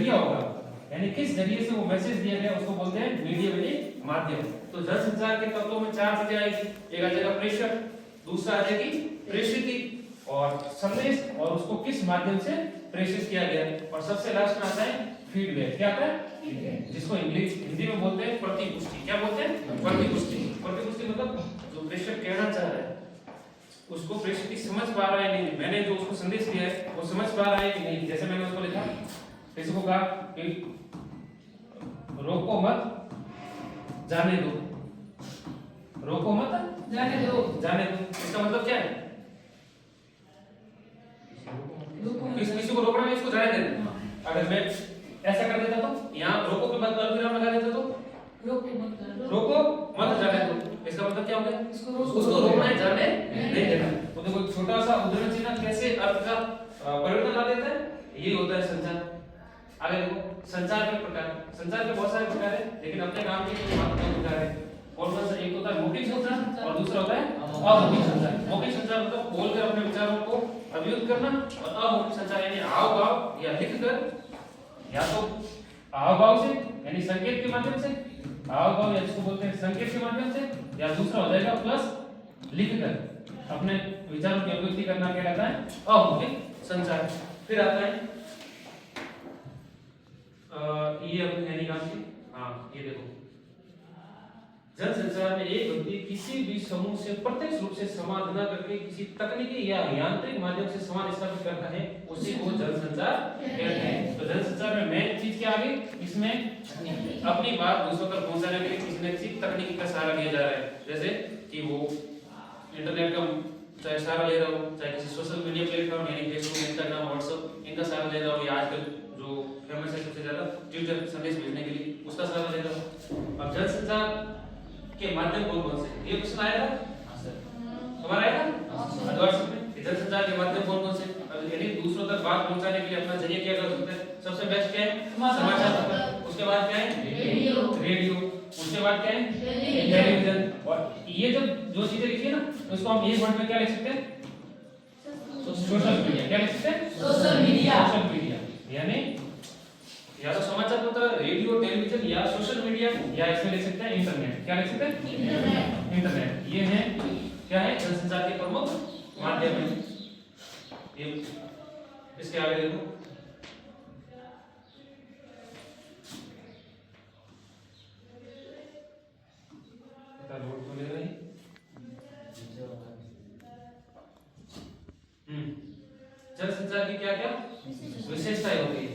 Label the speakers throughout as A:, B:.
A: जरिया होगा, यानी किस जरिए से वो मैसेज दिया गया उसको बोलते हैं मीडियम यानी माध्यम। तो जनसंचार के तत्वों में चार चीजें आएगी, एक आ जाएगा प्रेषक, दूसरा आ जाएगी प्रेषिकी और संदेश और उसको किस माध्यम से प्रेषित किया गया, और सबसे लास्ट में आता है फीडबैक। क्या आता है? जिसको इंग्लिश हिंदी में बोलते हैं प्रतिपुष्टि। क्या बोलते हैं? प्रतिपुष्टि। प्रतिपुष्टि मतलब जो प्रेषक कहना चाह रहा है उसको प्रेषक समझ पा रहा है नहीं, मैंने जो उसको संदेश दिया है वो समझ पा रहा है कि नहीं। जैसे मैंने उसको लिखा, प्रेषक को कहा कि रोको मत जाने दो, रोको मत
B: जाने दो।
A: जाने दो, इसका मतलब क्या है? किसी को रोकना नहीं, इसको जाने देना। अगर मैं ऐसा कर देता तो यहाँ रोको के बाद विराम लगा देता तो रोको मत जाने दो, इसका मतलब क्या हो गया? उसको रोकना है, जाने नहीं देना। तो देखो छोटा सा उदाहरण चिन्ह कैसे अर्थ का परिवर्तन ला देता है, यही होता है संचार। आगे देखो संचार के प्रकार, संचार के बहुत सारे प्रकार है लेकिन अपने काम के कुछ महत्वपूर्ण प्रकार है। कौन कौन सा? एक होता है मौखिक संचार और दूसरा होता है अमौखिक संचार। मौखिक संचार मतलब बोलकर अपने विचारों को अभिव्यक्त करना, और अमौखिक संचार यानी हाव भाव या लिखकर, या तो हाव भाव से यानी संकेत के माध्यम से, हाव भाव या जिसको बोलते हैं संकेत के माध्यम से, या दूसरा हो जाएगा प्लस लिखकर अपने विचारों की अभिव्यक्ति करना, क्या रहता है? अमौखिक संचार। फिर आता है ये अपने यानी काम की, हाँ ये देखो, जनसंचार में एक व्यक्ति किसी भी समूह से प्रत्यक्ष रूप से संवाद न करके किसी तकनीकी या यांत्रिक माध्यम से संवाद स्थापित करता है, उसी को जनसंचार कहते हैं। तो जनसंचार में मेन चीज क्या आ गई? इसमें अपनी बात दूसरों तक पहुंचाने के लिए किसी न किसी तकनीकी का सहारा लिया जा रहा है, जैसे कि वो इंटरनेट का चाहे सहारा ले रहा हो, चाहे किसी सोशल मीडिया प्लेटफॉर्म यानी फेसबुक, इंस्टाग्राम, व्हाट्सएप इनका सहारा ले रहा हो, या आजकल जो फेमस है सबसे ज्यादा ट्विटर संदेश भेजने के लिए उसका सहारा ले रहा हो। अब जनसंचार के माध्यम कौन से? ये क्वेश्चन आएगा हमारा आएगा व्हाट्सएप में, जनसंचार के माध्यम कौन से? यानी दूसरों तक बात पहुंचाने के लिए अपना जरिए क्या कर सकते हैं? सबसे बेस्ट क्या है? समाचार पत्र। उसके बाद क्या है? रेडियो। उसके बाद क्या है? टेलीविजन। और ये जो चीजें लिखी है ना, उसको हम एक वर्ड में क्या लिख सकते हैं? Social media. क्या लिख सकते हैं?
B: Social media.
A: सोशल मीडिया यानी या तो समाचार पत्र, रेडियो, टेलीविजन, या सोशल मीडिया, या इसमें लिख सकते हैं इंटरनेट। क्या लिख सकते हैं? इंटरनेट। इंटरनेट ये है क्या है? जनसंचार के प्रमुख माध्यम है। ये इसके आगे देखो, नोट तो ले रहे हैं। जनसंचार की क्या क्या विशेषताएं होती है?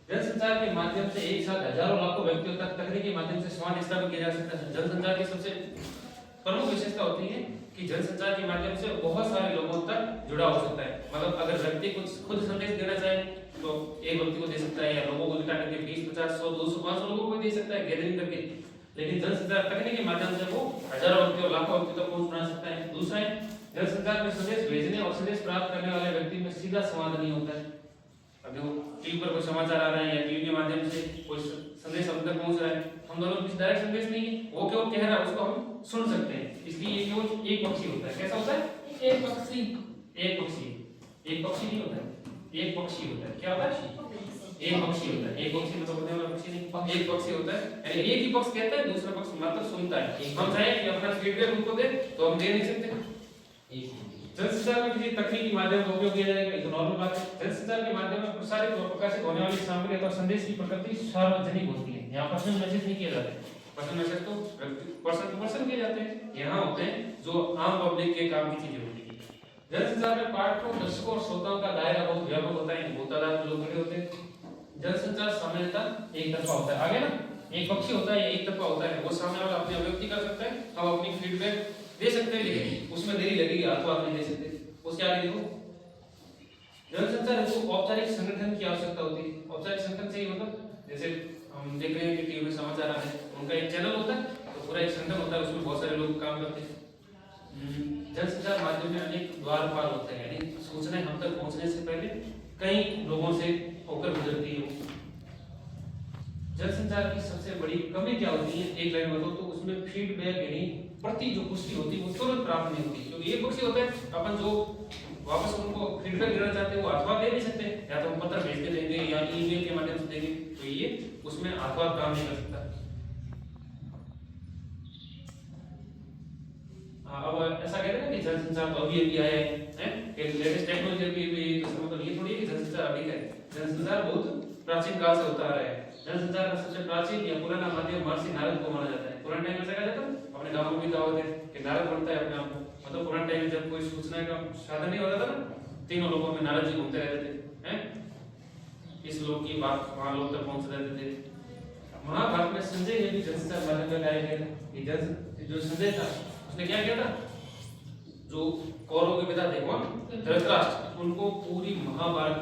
A: जनसंचार के माध्यम से एक साथ हजारों लाखों व्यक्तियों तक तकनीकी माध्यम से संवाद स्थापित किया जा सकता है। जनसंचार की सबसे प्रमुख विशेषता होती है कि जनसंचार के माध्यम से बहुत सारे लोगों तक जुड़ा हो सकता है। मतलब अगर व्यक्ति कुछ खुद संदेश देना चाहे तो एक व्यक्ति को दे सकता है, या लोगों को इकट्ठा करके 20, 50, 100, 200, 500 लोगों को दे सकता है गैदरिंग करके। लेकिन जनसंचार तकनीक के माध्यम से वो हजारों व्यक्तियों, लाखों व्यक्तियों तक पहुंच बना सकता है। दूसरा है जनसंचार में संदेश भेजने और संदेश प्राप्त करने वाले व्यक्ति में सीधा संवाद नहीं होता है। अब देखो टीवी पर कोई समाचार आ रहा है या टीवी के माध्यम से कोई संदेश हम तक पहुंच रहा है, हम दोनों बीच डायरेक्ट संदेश नहीं है, वो केवल कह रहा है उसको हम सुन सकते हैं, इसलिए ये केवल एक पक्षी होता है। कैसा होता है?
B: एक पक्षी।
A: एक पक्षी। एक पक्षी नहीं होता है, एक पक्षी होता है। क्या होता है? एक पक्षी होता है। एक पक्षी मतलब बोलने वाला पक्षी नहीं, एक पक्षी होता है, यानी एक ही पक्ष कहता है, दूसरा पक्ष मात्र सुनता है। हम चाहे कि अपना फीडबैक उनको दे तो हम दे नहीं सकते। जनसंचार में किसी तकनीकी माध्यम का उपयोग किया जाएगा, ये तो नॉर्मल बात है। जनसंचार के माध्यम में प्रसारित और प्रकाशित होने वाली सामग्री अथवा संदेश की प्रकृति सार्वजनिक होती है। यहाँ पर्सनल मैसेज नहीं किया जाता है, पर्सनल मैसेज तो पर्सन टू पर्सन किए जाते हैं। यहाँ होते हैं जो आम पब्लिक के काम की चीजें होती है। जनसंचार में पाठकों, दर्शकों और श्रोताओं का दायरा बहुत व्यापक होता है, बहुत तादाद में लोग खड़े होते हैं। जनसंचार सामान्यतः एक तरफा होता है। आगे ना एक पक्षी होता है, एक तरफा होता है, वो सामने वाला अपनी अभिव्यक्ति कर सकता है, हम अपनी फीडबैक दे सकते हैं, लेकिन उसमें देरी लगेगी, हाथों हाथ नहीं दे सकते। उसके आगे देखो, जनसंचार को औपचारिक संगठन की आवश्यकता होती है। औपचारिक संगठन से मतलब जैसे हम देख रहे हैं कि टीवी में समाचार आ रहे हैं, उनका एक चैनल होता है, तो पूरा एक संगठन होता है, उसमें बहुत सारे लोग काम करते हैं। जनसंचार माध्यम में अनेक द्वारपाल होते हैं, यानी सूचनाएं हम तक पहुंचने से पहले कई लोगों से होकर गुजरती है। जनसंचार की सबसे बड़ी कमी क्या होती है? एक लाइन बताओ तो उसमें फीडबैक यानी प्रति जो पुष्टि होती है वो तुरंत प्राप्त नहीं होती, क्योंकि ये पक्षी होता है, अपन जो वापस उनको फीडबैक देना चाहते हैं वो अथवा दे नहीं सकते, या तो हम पत्र भेज के देंगे या ईमेल के माध्यम से देंगे, तो ये उसमें अथवा काम नहीं कर सकता। अब ऐसा कहते हैं ना कि जनसंचार तो अभी अभी आया है, कि लेटेस्ट टेक्नोलॉजी अभी तो मतलब ये थोड़ी है कि जनसंचार अभी का है। जनसंचार बहुत प्राचीन काल से होता आ रहा है। जनसंचार का सबसे प्राचीन या पुराना माध्यम महर्षि नारद को माना जाता है। पुराने टाइम में ऐसा कहा जाता है, अपने गांव में भी कहावत है कि नारद बनता है अपने आप को, मतलब पुराने टाइम में जब कोई सूचना का साधन नहीं होता था ना, तीनों लोगों में नारद जी घूमते रहते थे, हैं इस लोग की बात वहां लोग तक पहुंच रहते थे। महाभारत में संजय ने भी जनसंचार माध्यम का लाया गया था। जो संजय था उसने क्या किया था, जो कौरवों के पिता थे कौन, धृतराष्ट्र, उनको पूरी महाभारत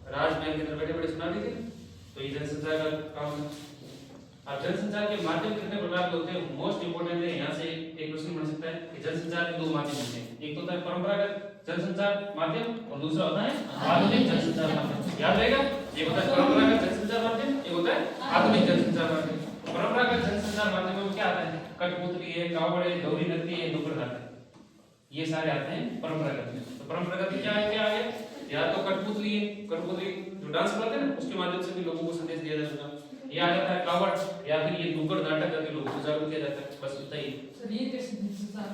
A: राजमहल के अंदर बैठे बैठे सुना दी थी। तो ये जनसंचार का काम है। अब जनसंचार के माध्यम कितने प्रकार के होते हैं, मोस्ट इंपोर्टेंट है, यहाँ से एक क्वेश्चन बन सकता है कि जनसंचार के दो माध्यम होते हैं, एक होता है परंपरागत जनसंचार माध्यम और दूसरा होता है आधुनिक जनसंचार माध्यम। याद रहेगा, एक होता है परंपरागत जनसंचार माध्यम, एक होता है आधुनिक जनसंचार माध्यम। परंपरागत जनसंचार माध्यम में क्या आता है, कठपुतली है, कावड़ है, गौरी नृत्य है, नुक्कड़ नाटक, ये सारे आते हैं परंपरागत में। तो परंपरागत में क्या है, क्या है, या तो कठपुतली है, कठपुतली जो डांस करते हैं ना उसके माध्यम से भी लोगों को संदेश दिया जा सकता है, ये आ जाता है कावड़, या फिर ये नुक्कड़ नाटक करके लोगों को जागरूक किया जाता है। बस इतना ही
B: सर ये कैसे
A: जनसंचार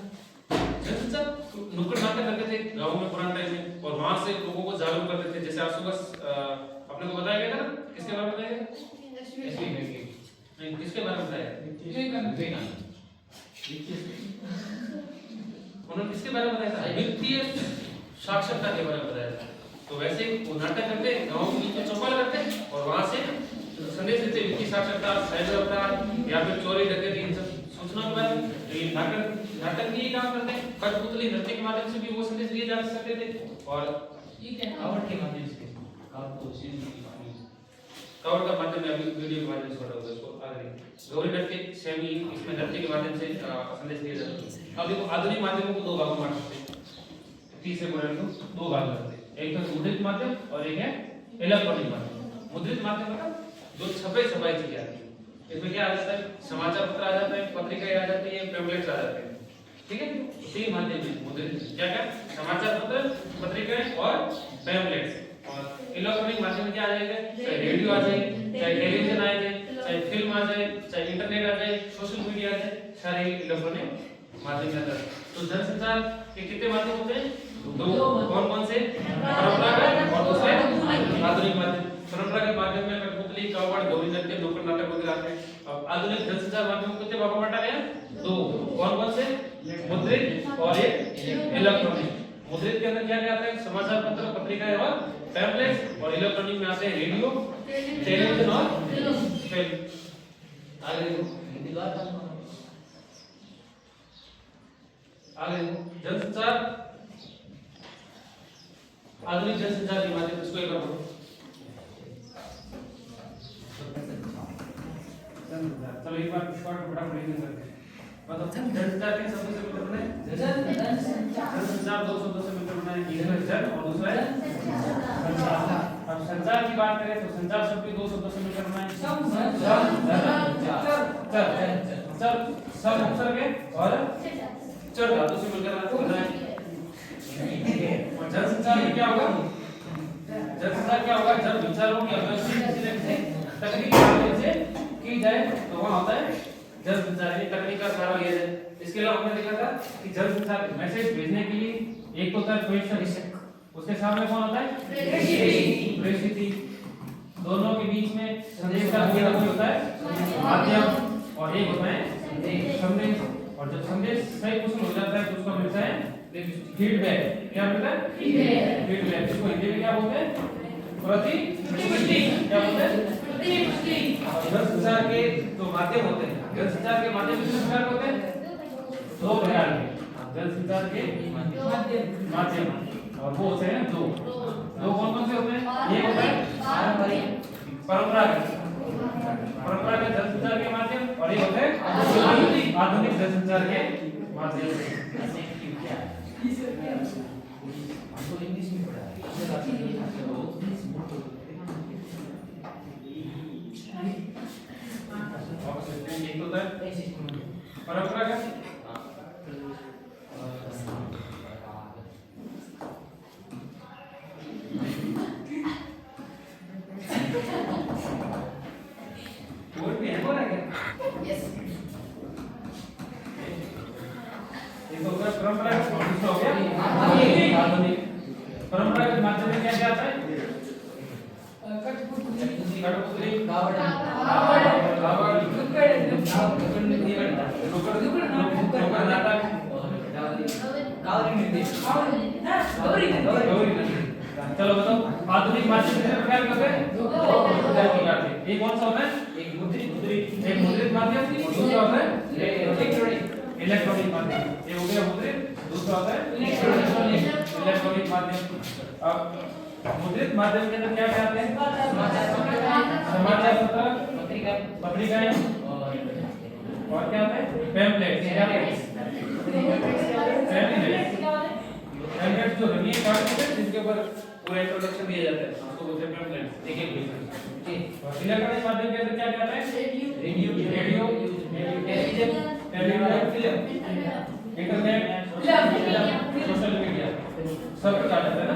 A: नुक्कड़ नाटक करते थे गांव में पुराने टाइम में, और वहां से लोगों को जागरूक करते थे। जैसे आप सुबह अपने को बताया गया था ना, किसके बारे में बताया गया, नहीं किसके बारे में बताया, उन्होंने किसके बारे में बताया था, वित्तीय साक्षरता के बारे में बताया था। तो वैसे वो नाटक करते गांव के बीच में चौपाल करते और वहां से संदेश देते, वित्तीय साक्षरता, साइबर अपराध या फिर चोरी डकैती, इन सब सूचना के बारे में। तो ये नाटक भी काम करते हैं। कठपुतली नृत्य के माध्यम से भी वो संदेश दिए जा सकते थे, और
B: ये क्या
A: कावड़ के माध्यम से, कावड़ का माध्यम में अभी वीडियो के माध्यम से बता दूंगा इसको आगे। गौरी नृत्य सेमी इसमें नृत्य के माध्यम से संदेश दिया जाता है। अब देखो आधुनिक माध्यमों को दो भागों में बांट सकते हैं, तीसरे मॉडल को दो भाग करते हैं, एक तो मुद्रित माध्यम और एक है इलेक्ट्रॉनिक माध्यम। मुद्रित माध्यम मतलब जो छपे छपाई चीजें आती है, इसमें क्या आ जाता है, समाचार पत्र आ जाता है, पत्रिकाएं आ जाती है, पैम्फलेट्स आ जाते हैं, ठीक है। तीन माध्यम है मुद्रित, क्या क्या, समाचार पत्र, पत्रिकाएं और पैम्फलेट्स। और इलेक्ट्रॉनिक माध्यम क्या आ जाएगा, चाहे रेडियो आ जाए, चाहे टेलीविजन आ जाए, चाहे फिल्म आ जाए, चाहे इंटरनेट आ जाए, सोशल मीडिया आ जाए, सारे इलेक्ट्रॉनिक माध्यम आता है। तो जनसंचार के कितने माध्यम होते हैं, दो, कौन कौन से, परंपरागत और दूसरे आधुनिक माध्यम। परंपरागत माध्यम में कठपुतली, कावड़, गौरी नृत्य, नुक्कड़ नाटक वगैरह आते हैं। अब आधुनिक जनसंचार माध्यम को कितने भागों में बांटा गया, दो, कौन कौन से, मुद्रित और एक इलेक्ट्रॉनिक। मुद्रित के अंदर क्या क्या आता है, समाचार पत्र, पत्रिकाएं और पैम्फलेट्स, और इलेक्ट्रॉनिक में आते हैं रेडियो, टेलीविजन और फिल्म। आगे जनसंचार, आधुनिक जनसंचार के माध्यम इसको एक बार पढ़ो। चलो एक बार शॉर्ट फटाफट रिवीजन करते हैं। मतलब जनसंचार के शब्दों से मिलकर बना है, जनसंचार दो शब्दों से मिलकर बना है, एक है जन और दूसरा है संचार। अब संचार की बात करें तो संचार शब्द भी दो शब्दों से मिलकर बना है, सब उपसर्ग है और चर धातु से मिलकर बना है। और जनसंचार में क्या होगा, जनसंचार क्या होगा, जब विचारों की अभिव्यक्ति तकनीकी माध्यम से की जाए तो वहां होता है जनसंचार, ये तकनीक का सहारा लिया जाए। इसके अलावा हमने देखा था कि जनसंचार मैसेज भेजने के लिए एक तो होता है प्रेषक, उसके सामने कौन होता है, प्रेषिती। दोनों के बीच में संदेश का कोई होता है माध्यम, और एक होता है संदेश। और जब संदेश सही कुशल हो जाता है तो उसको मिलता है फीडबैक। क्या मिलता है, फीडबैक। इसको हिंदी में क्या बोलते हैं, प्रतिपुष्टि। क्या बोलते हैं, प्रतिपुष्टि। और जनसंचार के जो माध्यम होते हैं, जनसंचार के माध्यम कितने प्रकार होते हैं, दो प्रकार के जनसंचार के माध्यम, और वो होते हैं दो। दो कौन कौन से होते हैं, एक होता है परंपरागत जनसंचार के माध्यम, और एक होता है आधुनिक जनसंचार के माध्यम से। इंग्लिश में पढ़ा परंपरागत एक हो गया परंपरागत, दूसरा हो गया आधुनिक। परंपरागत माध्यम में क्या क्या आता है? कठपुतली, कावड़, चलो बताओ आधुनिक माध्यम कितने प्रकार के होते हैं? दो प्रकार के। एक कौन सा होता है? एक मुद्रित माध्यम, दूसरा होता है इलेक्ट्रॉनिक माध्यम। ये हो गया मुद्रित, दूसरा होता है इलेक्ट्रॉनिक माध्यम। अब मुद्रित माध्यम के अंदर क्या क्या आते हैं? समाचार पत्र, पत्रिकाएं और क्या आता है? पैम्फलेट। क्या है? पैम्फलेट जो रंगीन कागज होते हैं जिसके ऊपर पूरा इंट्रोडक्शन दिया जाता है उसको बोलते हैं पैम्फलेट। एक एक पेज। इलेक्ट्रॉनिक माध्यम के अंदर क्या क्या आता है? Radio, television, internet, social media, सब कुछ आ जाता है ना।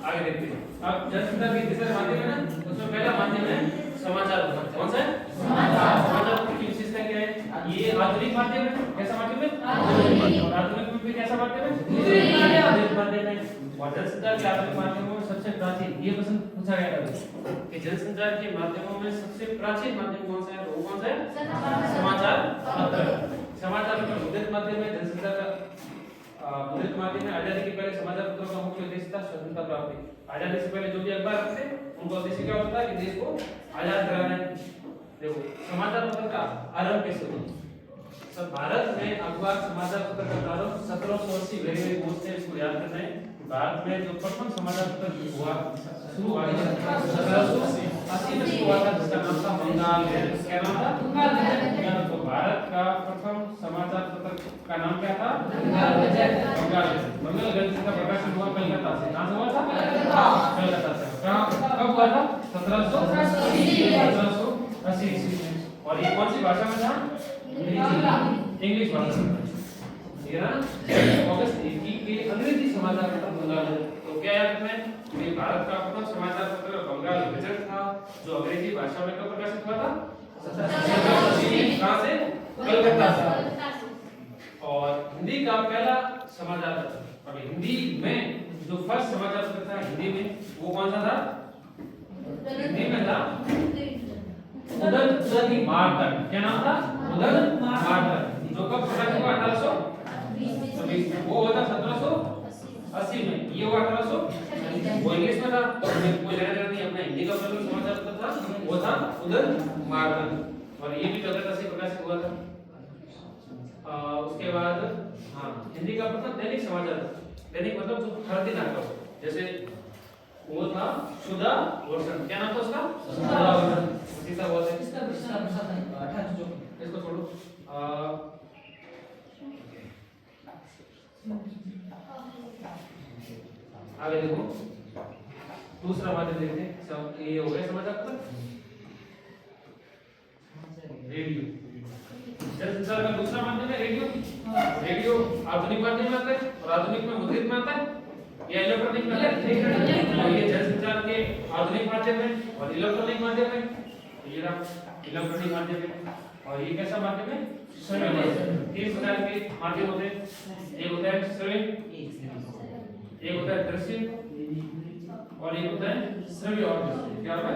A: आगे देखते हैं। अब जनसंचार के तीसरे माध्यम है ना, उसमें पहला माध्यम है समाचार पत्र। कौन सा है? समाचार पत्र की विशेषता क्या है? ये आधुनिक माध्यम है। कैसा माध्यम है? और आधुनिक में भी कैसा माध्यम है? मुद्रित माध्यम है। और जनसंचार के आधुनिक माध्यमों में सबसे प्राचीन, ये प्रश्न पूछा गया था कि जनसंचार के माध्यमों में सबसे प्राचीन माध्यम कौन सा है? तो वो कौन सा है? समाचार पत्र। समाचार पत्र मुद्रित माध्यम है। जनसंचार का मुद्रित माध्यम में आजादी के पहले समाचार पत्रों का मुख्य उद्देश्य था स्वतंत्रता प्राप्ति। आजादी से पहले जो भी अखबार थे उनका उद्देश्य क्या होता है कि देश को आजाद कराना है। देखो समाचार पत्र का आरंभ कैसे हुआ? सब भारत में अखबार समाचार पत्र का प्रारंभ 1780 वेरी वेरी मोस्ट है, इसको याद करना है। भारत में जो प्रथम समाचार पत्र हुआ शुरू हुआ 1780 में शुरू हुआ था, जिसका नाम था बंगाल गजट। क्या नाम था? बंगाल गजट। तो भारत का प्रथम समाचार पत्र का नाम क्या था? बंगाल गजट। बंगाल गजट का प्रकाशन हुआ कलकत्ता से। कहां से हुआ था? कलकत्ता से। कब हुआ था? 1780 ईस्वी में। और ये कौन सी भाषा में था? इंग्लिश भाषा में। ठीक है ना? अगस्त 21 के अंग्रेजी समाचार पत्र बंगाल गजट। तो क्या याद रखना है? ये भारत का प्रथम समाचार पत्र बंगाल गजट था, जो अंग्रेजी भाषा में कब प्रकाशित हुआ था? 1780। कहां से? कलकत्ता से। और हिंदी का पहला समाचार पत्र, अभी हिंदी में जो फर्स्ट समाचार पत्र था हिंदी में, वो कौन सा था? हिंदी में था उदय मार्तंड। क्या नाम था? उदय मार्तंड। जो कब प्रकाशित हुआ? 1820 में। वो हुआ था 1780 में। ये हुआ 1800। वो इंग्लिश में था, कोई लेना देना नहीं। अपना हिंदी का प्रथम समाचार पत्र था वो था उदय मार्तंड, और ये भी कलकत्ता से प्रकाशित हुआ था। उसके बाद हिंदी का प्रथम दैनिक समाचार, दैनिक मतलब जो हर दिन आता हो, जैसे वो था सुधा वर्षन। क्या नाम था उसका? सुधा वर्षन। उसी का हुआ था। इसको छोड़ो। आगे देखो दूसरा माध्यम देखते हैं। ये हो गया समाचार पत्र। रेडियो, जनसंचार का दूसरा माध्यम है रेडियो। रेडियो आधुनिक माध्यम में आता है, और आधुनिक में मुद्रित में आता है या इलेक्ट्रॉनिक में आता है? ये जनसंचार के आधुनिक माध्यम है और इलेक्ट्रॉनिक माध्यम है। ये रहा इलेक्ट्रॉनिक माध्यम है। और ये कैसा माध्यम है? श्रव्य माध्यम। तीन प्रकार के माध्यम होते हैं। एक होता है श्रव्य, एक होता है दृश्य, और एक होता है श्रव्य और दृश्य। क्या होता है?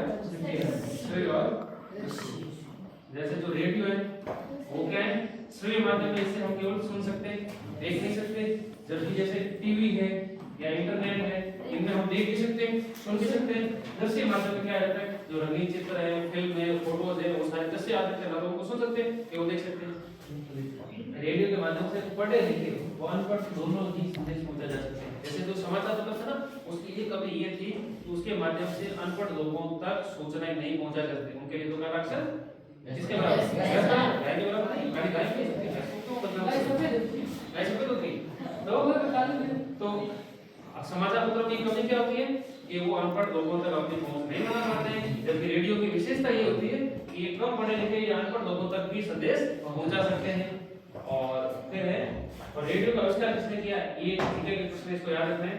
A: श्रव्य और दृश्य। जैसे जो रेडियो है वो क्या है? श्रव्य माध्यम है, इससे हम केवल सुन सकते हैं, देख नहीं सकते। जबकि जैसे टीवी है या इंटरनेट है, इनमें हम देख भी सकते हैं, सुन भी सकते हैं। दृश्य माध्यम में क्या रहता है? जो रंगीन चित्र है, फिल्म है, फोटोज है, वो सारे दृश्य आते हैं, लोगों को सुन सकते हैं, वो देख सकते हैं। रेडियो के माध्यम से पढ़े लिखे वो अनपढ़ दोनों ही संदेश पहुंचा जा सकते हैं। जैसे जो समाचार पत्र था ना, उसकी ये कमी ये थी कि उसके माध्यम से अनपढ़ लोगों तक सूचनाएं नहीं पहुंचा सकती। उनके लिए तो क्या अक्षर किसके बराबर? गैस का गाड़ी बराबर नहीं, गाड़ी गाड़ी नहीं सकती, गैस तो बदला गाड़ी सफेद होती है। तो समाचार पत्रों की कमी क्या होती है कि वो अनपढ़ लोगों तक अपनी पहुंच नहीं बना पाते हैं। जबकि रेडियो की विशेषता ये होती है कि ये कम पढ़े लिखे या अनपढ़ लोगों तक भी संदेश पहुंचा सकते हैं। और रेडियो का आविष्कार किसने किया? ये इटली के प्रश्न, इसको याद रखना है।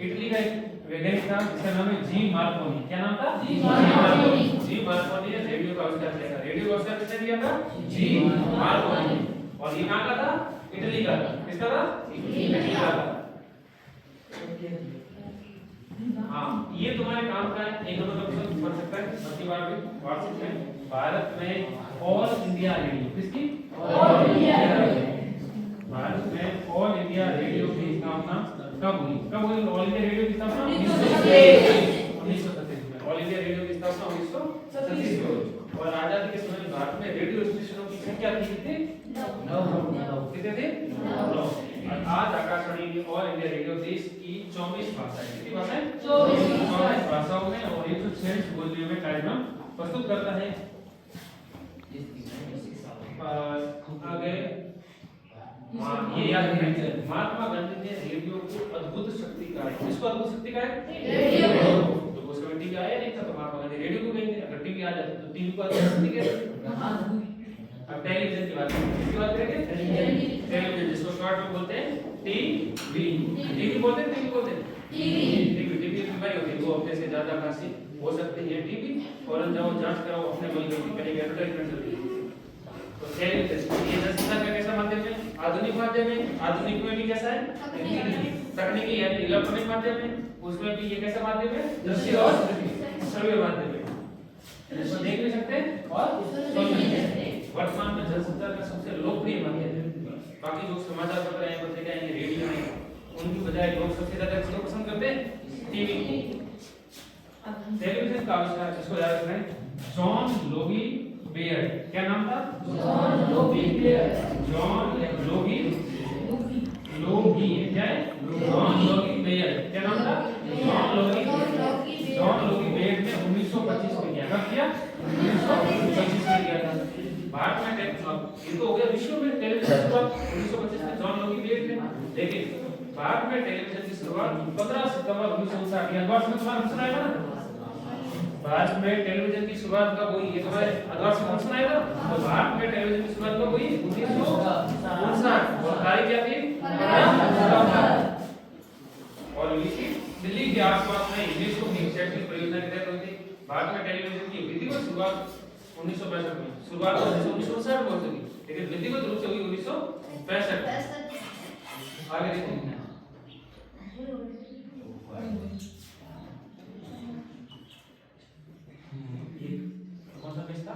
A: इटली का एक वैज्ञानिक था जिसका नाम है जी मार्कोनी। क्या नाम था?
B: जी मार्कोनी।
A: जी मार्कोनी ने रेडियो का आविष्कार किया था। रेडियो का आविष्कार किसने किया था? जी मार्कोनी। और ये कहाँ का था? इटली का। किसका था? इटली का था। हाँ, ये तुम्हारे काम का है। एक नंबर का क्वेश्चन बन सकता है बाकी बार भी वार्षिक में। भारत में ऑल इंडिया रेडियो किसकी?
B: All India Radio.
A: भारत में ऑल इंडिया रेडियो की स्थापना कब हुई? कब हुई ऑल इंडिया रेडियो की स्थापना? 1937 में। ऑल इंडिया रेडियो की स्थापना 1937 में हुई। और आजादी के समय भारत में रेडियो स्टेशनों की संख्या कितनी थी? 9। कितने थे? 9। और आज आकाशवाणी की ऑल इंडिया रेडियो देश की 24 भाषाएं, कितनी भाषाएं? 24 भाषाओं में और 146 बोलियों में कार्यक्रम प्रस्तुत करता है। आगे ये याद रखिए, महात्मा गांधी ने रेडियो को अद्भुत शक्ति कहा है। किसको अद्भुत शक्ति कहा है? रेडियो को। तो उस समय टीवी आया नहीं था तो महात्मा गांधी रेडियो को कहेंगे। अगर टीवी आ जाए तो टीवी को अद्भुत शक्ति कहते हैं। अब टेलीविजन की बात करें, किसकी बात करेंगे? टेलीविजन, जिसको शॉर्ट में बोलते हैं टीवी। टीवी बोलते हैं, टीवी बोलते हैं टीवी। टीवी की बीमारी होती है, वो हफ्ते से ज्यादा खांसी हो सकती है। टीवी फौरन जाओ जांच कराओ, अपने बल की कहीं एडवर्टाइजमेंट चलती है। तो टेलीविजन ये दस्तार का कैसा माध्यम है? आधुनिक माध्यम है। आधुनिक में भी कैसा है? तकनीकी यानी इलेक्ट्रॉनिक माध्यम है। उसमें भी ये कैसा माध्यम है? दृश्य और श्रव्य माध्यम है। इसको देख भी सकते हैं और सुन भी सकते हैं। वर्तमान में जनसंचार का सबसे लोकप्रिय माध्यम है। बाकी जो समाचार पत्र हैं, पत्रिका हैं, रेडियो हैं, उनकी बजाय लोग सबसे ज्यादा किसको पसंद करते हैं? टीवी। टेलीविजन का आविष्कार जिसको याद रखना है, जॉन लोगी बेयर्ड। क्या नाम था?
B: John Logie Baird.
A: John Logie लोगी क्या है? John Logie Baird. क्या नाम था? जॉन लोगी बेयर्ड ने 1925 में किया। कब किया? 1925 में किया था। भारत में ये तो हो गया विश्व में टेलीविजन की शुरुआत 1925 में जॉन लोगी बेयर्ड ने। लेकिन भारत में टेलीविजन की शुरुआत 15 सितंबर 1959 या वर्ष में तुम्हारा सुनाया था ना? भारत में टेलीविजन की शुरुआत कब हुई? ये तुम्हारे अदवार से सुनाया था। तो भारत में टेलीविजन की शुरुआत कब हुई? 1959। और तारीख क्या थी? 15 और दिल्ली के आसपास में इंग्लिश को शैक्षणिक परियोजना के तहत हुई थी। भारत में टेलीविजन की विधिवत शुरुआत 1965 में। शुरुआत 1959 में हुई थी, लेकिन विधिवत रूप से हुई 1965। आगे देखो, ये कौन सा पेज था?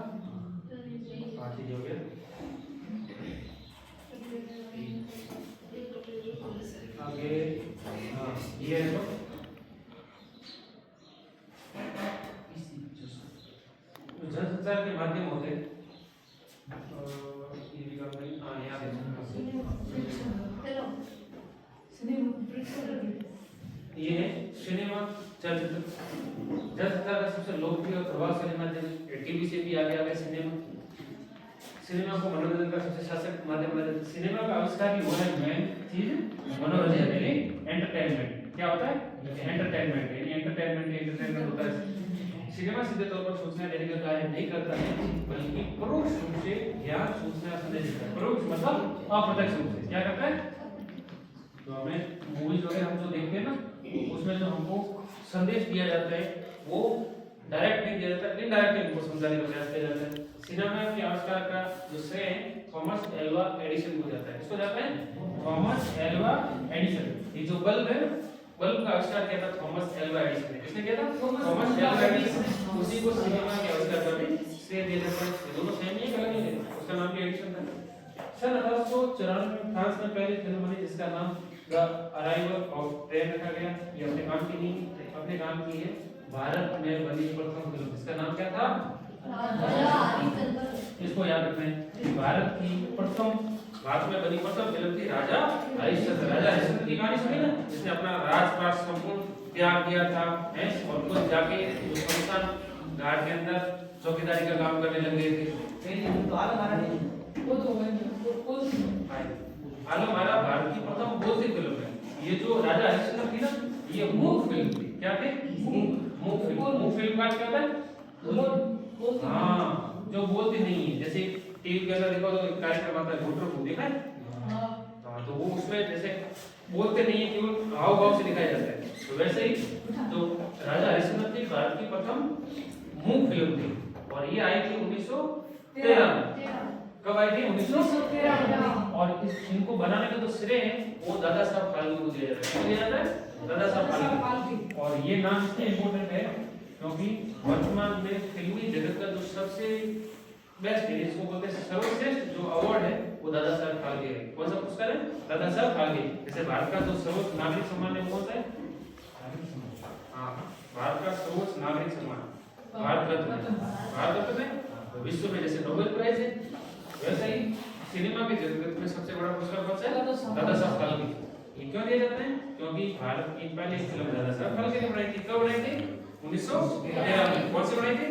A: हो गया। आगे ये है तो जनसंचार के माध्यम होते हैं। ये भी काम नहीं। हाँ, याद है। ये है सिनेमा चलचित्र। जनसंचार का सबसे लोकप्रिय और प्रभावशाली माध्यम है। टीवी से भी आगे आ गया सिनेमा। सिनेमा को मनोरंजन का सबसे शासक माध्यम है। सिनेमा का आविष्कार ही हुआ है मेन चीज मनोरंजन यानी एंटरटेनमेंट। क्या होता है? एंटरटेनमेंट यानी एंटरटेनमेंट होता है। सिनेमा सीधे तौर पर सूचना देने का कार्य नहीं करता है, बल्कि परोक्ष रूप से ज्ञान, सूचना, संदेश देता है। परोक्ष मतलब अप्रत्यक्ष रूप से क्या करता है? तो हमें मूवीज वगैरह हम जो देखते हैं ना, उसमें जो हमको संदेश दिया जाता है वो डायरेक्ट नहीं दिया जाता, इनडायरेक्टली हमको समझाने का प्रयास किया जाता है। सिनेमा के आविष्कार का जो श्रेय है थॉमस एल्वा एडिसन को जाता है। किसको जाता है? Thomas Alva Edison. ये जो बल्ब है, बल्ब का आविष्कार किया था थॉमस एल्वा एडिसन ने। किसने किया था? Thomas Alva Edison. उसी को सिनेमा के आविष्कार का भी श्रेय दिया जाता है। दोनों सेम ही अलग नहीं है, उसका नाम भी एडिसन था। सन 1894 में फ्रांस में पहली फिल्म बनी जिसका नाम द अराइवल ऑफ ट्रेन रखा गया। ये अपने काम की नहीं, अपने काम की है। भारत में बनी प्रथम फिल्म, जिसका नाम क्या था? इसको याद रखना है। भारत की प्रथम, भारत में बनी प्रथम फिल्म थी राजा हरिश्चंद्र। राजा हरिश्चंद्र की कहानी सुनी ना, जिसने अपना राजपाट संपूर्ण त्याग दिया था और खुद जाके उस शमशान घाट के अंदर चौकीदारी का काम करने लग गए थे। तो आलम आरा भारत की प्रथम बोलती फिल्म है। ये जो राजा हरिश्चंद्र थी ना, ये मूक फिल्म थी। क्या थी? मूक फिल्म। मूक फिल्म का क्या होता है? हाँ, जो बोलती नहीं है। जैसे टीवी के अंदर देखो तो एक कार्यक्रम आता है भूटर को, देखा है? हाँ, तो वो उसमें जैसे बोलते नहीं है, केवल हाव भाव से दिखाया जाता है। तो वैसे ही जो राजा हरिश्चंद्र थी भारत की प्रथम मूक फिल्म थी और ये आई थी 1913 में। कब आई थी? 1913 में। और इस फिल्म को बनाने का जो श्रेय है वो दादा साहब फाल्के को दिया जाता है। दिया जाता है दादा साहब फाल्के। और ये नाम इसलिए इम्पोर्टेंट है क्योंकि वर्तमान में फिल्मी जगत का जो सबसे बेस्ट है, इसको बोलते हैं सर्वश्रेष्ठ जो अवार्ड है वो दादा साहब फाल्के है। कौन सा पुरस्कार है? दादा साहब फाल्के। जैसे भारत का जो सर्वोच्च नागरिक सम्मान है कौन सा है? हाँ, भारत का सर्वोच्च नागरिक सम्मान भारत रत्न। भारत रत्न है। विश्व में जैसे नोबेल प्राइज है वैसे ही सिनेमा के जगत में सबसे बड़ा पुरस्कार कौन सा है? दादा साहब फाल्के। ये क्यों दिए जाते हैं? क्योंकि भारत की पहली फिल्म दादा साहब फाल्के ने बनाई थी। कब बनाई थी? 1913 में। कौन सी बनाई थी?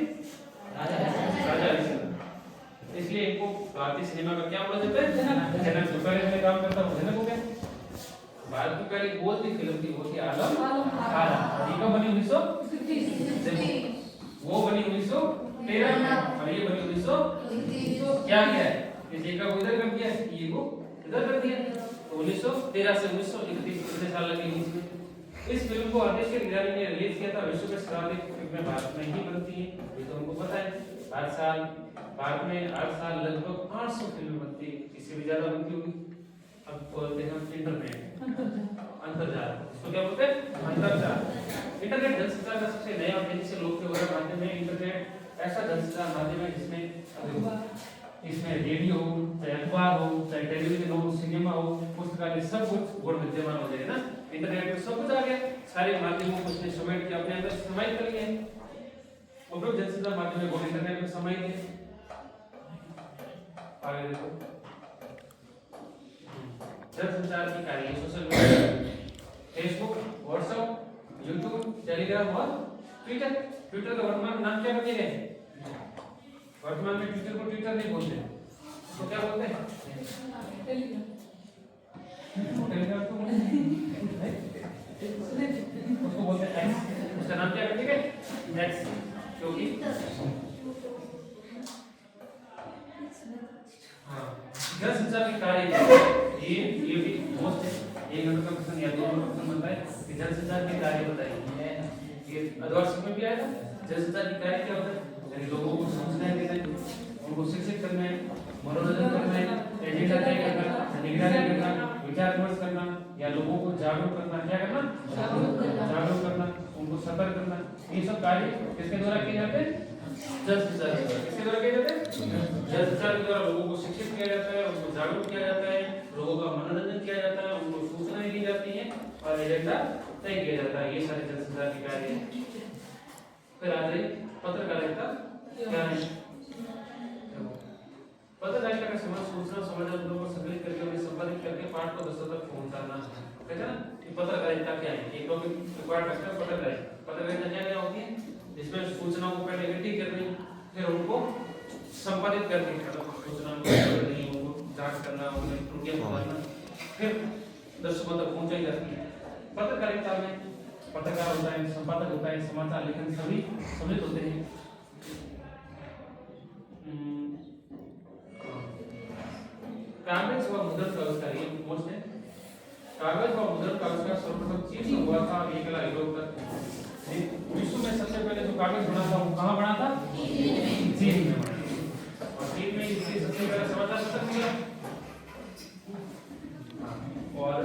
A: राजा हरिश्चंद्र। इसलिए इनको भारतीय सिनेमा का क्या बोला जाता है? जनक। जो पहले में काम करता वो जनक हो गया। भारत की पहली बोलती फिल्म थी वो थी आलम आरा। ये कब बनी? 1930। वो बनी 1913 में और ये बनी 1930। क्या किया है? इस एक को इधर कर दिया, ये को इधर कर दिया। तो 1913 से 1931 कितने साल लगे इसमें? इस फिल्म को आदेश के गिरानी ने रिलीज किया था। विश्व में सर्वाधिक फिल्में भारत में ही बनती हैं, ये तो हमको पता है। हर साल भारत में हर साल लगभग 800 फिल्में बनती है, इससे भी ज्यादा बनती होगी। अब बोलते हैं इंटरनेट, अंतर्जाल। इसको क्या बोलते हैं? अंतर्जाल। इंटरनेट जनसंचार का सबसे नया और तेजी से लोकप्रिय माध्यम है। इंटरनेट ऐसा जनसंचार माध्यम है इसमें रेडियो हो, चाहे अखबार हो, चाहे टेलीविजन हो, सिनेमा हो, पुस्तकालय, सब कुछ गुण विद्यमान हो जाए ना। इंटरनेट में सब कुछ आ गया, सारे माध्यमों को उसने समेट के अपने अंदर समाहित कर लिया है। उपरोक्त जनसंचार माध्यम में गुण इंटरनेट में समाहित है। आगे देखो, जनसंचार की कार्य social media, Facebook, WhatsApp, YouTube, Telegram और ट्विटर। ट्विटर का वर्तमान नाम क्या रखे गए? वर्तमान में ट्विटर को ट्विटर नहीं बोलते, तो क्या बोलते हैं? टेलीग्राम। टेलीग्राम को उसको बोलते हैं एक्स। उसका नाम क्या रखे गए? एक्स। क्योंकि हाँ, जनसंचार के कार्य ये भी मोस्ट है। एक नंबर का क्वेश्चन या 2 नंबर का क्वेश्चन बनता है कि जनसंचार के कार्य बताइए। ये अधवार्षिक में भी आया था। जनसंचार के कार्य क्या होता है? यानी लोगों को सूचनाएं देना है, उनको शिक्षित करना है, मनोरंजन करना है, एजेंडा तय करना, निगरानी करना, विचार विमर्श करना या लोगों को जागरूक करना। क्या करना? जागरूक करना, उनको सतर्क करना। ये सब कार्य किसके द्वारा किए जाते हैं? जनसंचार के द्वारा। किसके द्वारा किए जाते हैं? जनसंचार के द्वारा लोगों को शिक्षित किया जाता है, उनको जागरूक किया जाता है, लोगों का मनोरंजन किया जाता है, उनको सूचनाएं दी जाती हैं और एजेंडा तय किया जाता है। ये सारे जनसंचार के कार्य हैं। फिर आ जाइए पत्रकारिता क्या है? पत्रकारिता का समझ सूचना समाचार को संकलित करके उन्हें संपादित करके पाठ को दर्शकों तक पहुंचाना कहते हैं ना। कि पत्रकारिता क्या है? एक टॉपिक पाठ रखता है पत्रकारिता। पत्रकारिता क्या क्या होती है? जिसमें सूचनाओं को पहले इकट्ठी करनी, फिर उनको संपादित करके सूचनाओं को पढ़नी, उनको जांच करना, उन्हें त्रुटियां निकालना, फिर दर्शकों तक पहुंचाई जाती है। पत्रकारिता में पत्रकार होता है, संपादक होता है, समाचार लेखन सभी सम्मिलित होते हैं। कागज व मुद्रण का आविष्कार ये मोस्ट है। कागज व मुद्रण का आविष्कार सर्वप्रथम चीन में हुआ था। ये कला यूरोप तक। विश्व में सबसे पहले जो कागज बना था वो कहाँ बना था? चीन में बना। और चीन में इसलिए सबसे पहले समाचार पत्र मिला। और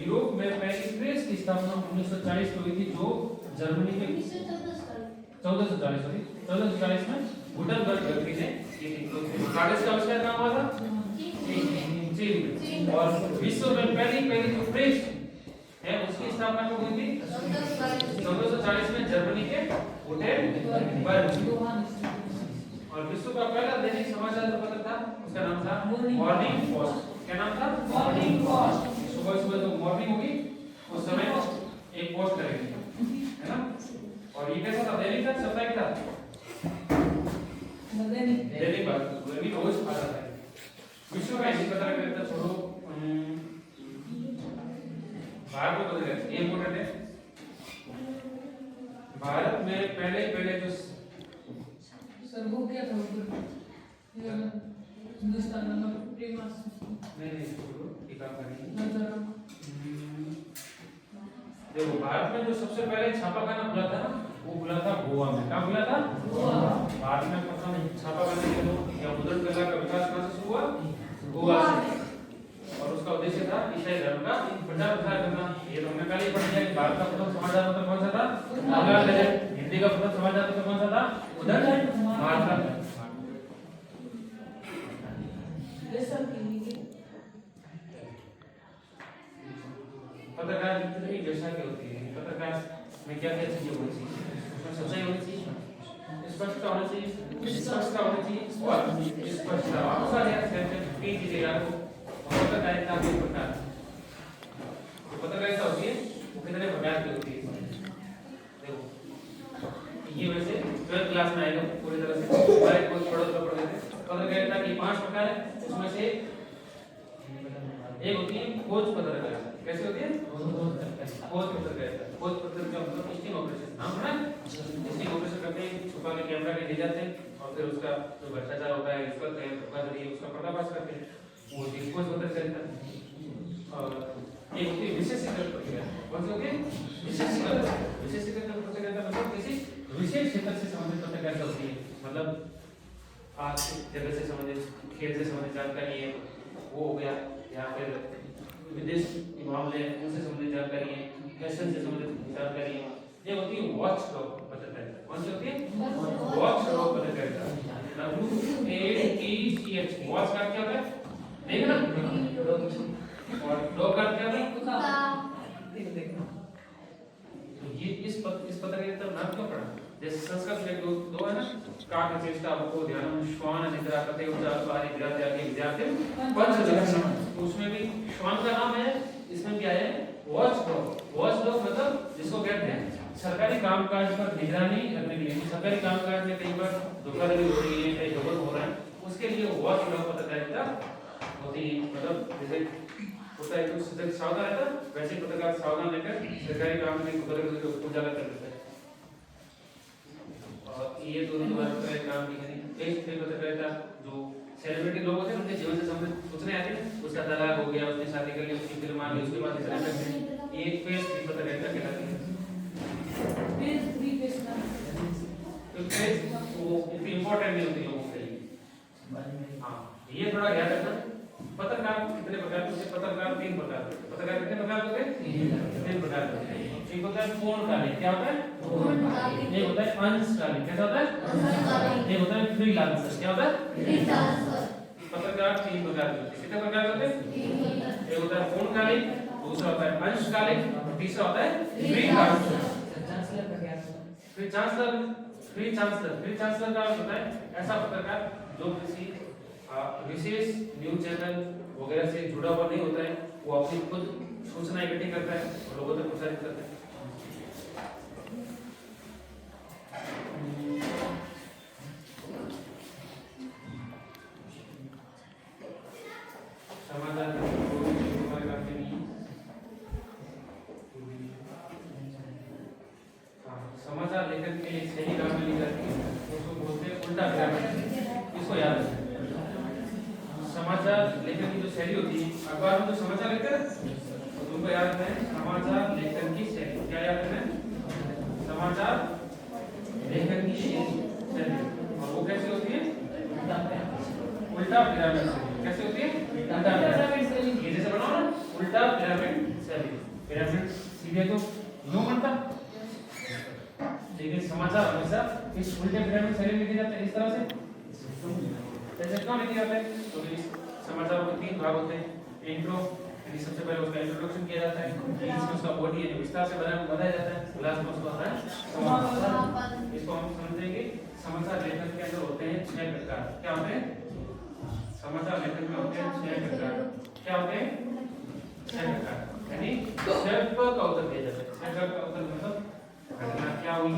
A: यूरोप में पहली प्रेस की स्थापना 1940 में हुई थी, जो जर्मनी में 1440 में गुटेनबर्ग व्यक्ति ने की थी। तो कागज का आविष्कार कहाँ हुआ था? चीन में। और विश्व में पहली जो प्रेस है उसकी स्थापना कब हुई थी? 1440 में जर्मनी के गुटेनबर्ग। और विश्व का पहला दैनिक समाचार पत्र था, उसका नाम था मॉर्निंग पोस्ट। क्या नाम था? Morning post. सुबह सुबह जो मॉर्निंग होगी उस समय एक पोस्ट करेंगे, है ना। और ये कैसा था? दैनिक था, साप्ताहिक था? दैनिक रोज आता था। विश्व का हिंदी पत्रकारिता छोड़ो, भारत में पत्रकारिता ये इम्पोर्टेंट है। भारत में पहले जो
C: सर वो क्या था? हिंदुस्तान में नहीं
A: छोड़ो, एक काम करेंगे। देखो भारत में जो सबसे पहले छापाखाना खुला था ना, वो खुला था गोवा में। कहाँ खुला था?
C: गोवा।
A: भारत में प्रथम छापाखाना के लोग या मुद्रण कला का विकास कहाँ से शुरू हुआ? गोवा से। और उसका उद्देश्य था ईसाई धर्म का प्रचार प्रसार करना। ये तो हमने पहले ही पढ़ लिया कि भारत का प्रथम समाचार पत्र कौन सा था? उदय लहर। हिंदी का प्रथम समाचार पत्र कौन सा था? उदय लहर। पत्रकार कितनी दशा की होती है? पत्रकार में क्या क्या चीजें होनी चाहिए? उसमें सच्चाई होनी चाहिए, स्पष्टता होनी चाहिए, स्पष्टता होनी चाहिए और स्पष्टता। आप सारे तीन चीजें याद रखो। पत्रकारिता के प्रकार, जो पत्रकारिता होती है वो कितने प्रकार की होती है? देखो ये वैसे 12th क्लास में आएगा पूरी तरह से, हमारे कोई पढ़ो तो पढ़ लेते। पत्रकारिता की 5 प्रकार है। उसमें से एक होती है खोज पत्रकारिता। कैसे होती है? खोज पत्रकारिता। खोज पत्रकारिता मतलब स्टिंग ऑपरेशन। नाम सुना है? स्टिंग ऑपरेशन करते हैं, छुपा के कैमरा के ले जाते हैं और फिर उसका जो भ्रष्टाचार होता है इसका धोखाधड़ी उसका पर्दाफाश करते हैं, वो खोज पत्रकारिता। और एक होती है विशेषीकृत पत्रकारिता। कौन सी होती है? विशेषीकृत पत्रकारिता मतलब किसी विशेष क्षेत्र से संबंधित पत्रकारिता होती है। मतलब आज जगह से संबंधित, खेल से संबंधित जानकारी है वो हो गया, या फिर विदेश के मामले उनसे संबंधित जानकारी है, फैशन से संबंधित जानकारी है। ये होती है वॉच डॉग पत्रकारिता। कौन सी होती है? वॉच डॉग पत्रकारिता। WATCH। वॉच का क्या होता है? देखना। और डॉग का क्या होता है? ये इस पत्रकारिता का नाम क्यों पड़ा? जैसे संस्कृत में दो है ना, काक चेष्टा को ध्यानम श्वान निद्रा कते उच्चार बारी विद्यार्थी आगे विद्यार्थी पंचदशम। उसमें भी श्वान का नाम है, इसमें क्या है? Watch dog. वॉच डॉग मतलब जिसको कहते हैं सरकारी कामकाज पर निगरानी रखने के लिए। सरकारी कामकाज में कई बार धोखाधड़ी हो रही है, कई गड़बड़ हो रहा है, उसके लिए वॉच डॉग पत्रकारिता होती है। मतलब जैसे होता है तो सतर्क सावधान रहता है, वैसे पत्रकार सावधान रहकर सरकारी काम में खबरें को उजागर कर देता है। और ये तो दोनों काम भी है। एक पत्रकारिता जो सेलिब्रिटी लोग होते हैं उनके जीवन से संबंधित पूछने आते हैं, उसका तलाक हो गया, उसने शादी कर ली, उसकी फिल्म आ गई, उसके बाद इतना करते हैं, ये एक फेस थ्री पत्रकारिता कहलाती है।
C: फेस थ्री
A: तो फेस वो इतनी इंपॉर्टेंट नहीं होती लोगों के लिए। हाँ ये थोड़ा याद रखना। पत्रकार कितने प्रकार के होते हैं? पत्रकार 3 प्रकार के। पत्रकार कितने प्रकार के होते हैं? 3 प्रकार के होते हैं। एक होता है पूर्णकालिक। क्या होता है? पूर्णकालिक। एक होता है अंशकालिक। कैसा होता है? अंशकालिक। एक होता है फ्रीलांसर। क्या होता है? फ्रीलांसर। पत्रकार 3 प्रकार के होते हैं। कितने प्रकार के होते हैं? एक होता है पूर्णकालिक, दूसरा होता है अंशकालिक, तीसरा होता है फ्रीलांसर।
C: चांसलर का क्या होता है?
A: फ्री चांसलर का होता है ऐसा पत्रकार जो किसी विशेष न्यूज चैनल वगैरह से जुड़ा हुआ नहीं होता है, वो अपनी खुद सूचना इकट्ठी करता है और लोगों तक प्रसारित करता है। समाचार समाचार लेखन के लिए सही काम ली जाती है, उसको बोलते हैं उल्टा ग्रामर। इसको याद रखें। समाचार लेखन की जो शैली होती है, अखबार में जो समाचार लिखते हैं तो तुमको याद रखना है समाचार लेखन की शैली। क्या याद रखना है? समाचार लेखन की शैली। और वो कैसे होती है? उल्टा पिरामिड शैली। कैसे होती है? उल्टा पिरामिड शैली। ये जैसे बनाओ ना, उल्टा पिरामिड शैली। पिरामिड सीधे तो यूं बनता, लेकिन समाचार हमेशा इस उल्टे पिरामिड शैली में लिखे जाते हैं, इस तरह से। जैसे क्यों लिखे जाते हैं? तो समाचार के 3 भाग होते हैं। इंट्रो, यानी सबसे पहले उसका इंट्रोडक्शन किया जाता है, इसमें उसका बॉडी यानी विस्तार से बताया जाता है, लास्ट में उसका होता है समापन। इसको हम समझेंगे। समाचार लेखन के अंदर होते हैं 6 प्रकार। क्या होते हैं? समाचार लेखन में होते हैं 6 प्रकार। क्या होते हैं? 6 प्रकार। यानी 6 का उत्तर दिया जाता है। 6 का उत्तर मतलब घटना क्या हुई,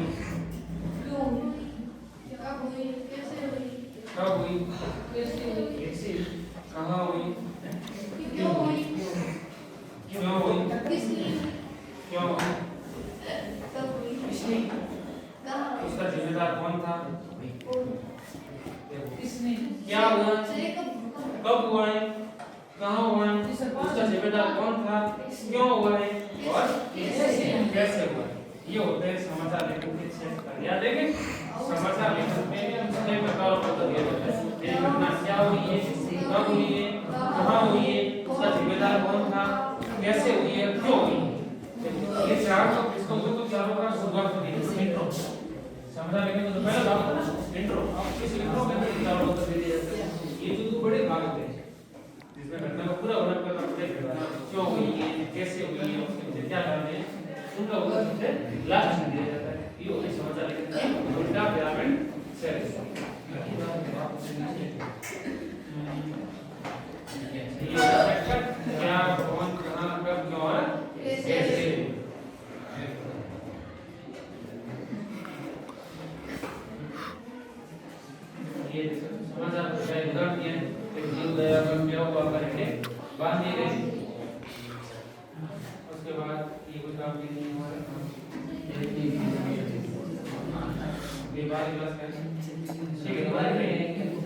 C: क्यों हुई, कब हुई, कैसे हुई,
A: कब हुई,
C: कैसे,
A: कहाँ हुई,
C: क्यों हुई,
A: क्यों हुई,
C: किसने,
A: क्यों हुई,
C: कब हुई,
A: किसने,
C: कहाँ,
A: उसका जिम्मेदार कौन था,
C: किसने,
A: क्या हुआ, कब हुआ है, कहाँ हुआ है, उसका जिम्मेदार कौन था, क्यों हुआ है और कैसे। कैसे हुआ ये होते हैं समाचार लेखन के 6 स्तर याद है कि समाचार लेखन में 6 प्रकारों को दिया जाता है ये घटना क्या हुई है कब हुई है कहां हुई है उसका जिम्मेदार कौन था कैसे हुई है क्यों हुई है ये चार तो इसको तो चारों का शुरुआत होती है इंट्रो समाचार लेखन में तो पहला भाग होता है ना इंट्रो अब इस इंट्रो में तो चारों को दे दिया जाता है ये जो बड़े भाग होते हैं जिसमें घटना का पूरा वर्णन करना पड़ेगा क्यों हुई है कैसे हुई है उसके पीछे क्या कारण है उनका वर्णन से लास्ट में दिया जाता है ये होती समाचार लेखन की उल्टा पिरामिड शैली ये सेक्शन क्या कौन कहां कब क्यों और कैसे ये समाचार का उदाहरण दिया है जीव दया पर क्या हुआ करके बात ये गई उसके बाद ये कोई काम भी नहीं हुआ ये बारी क्लास है ठीक है बारी में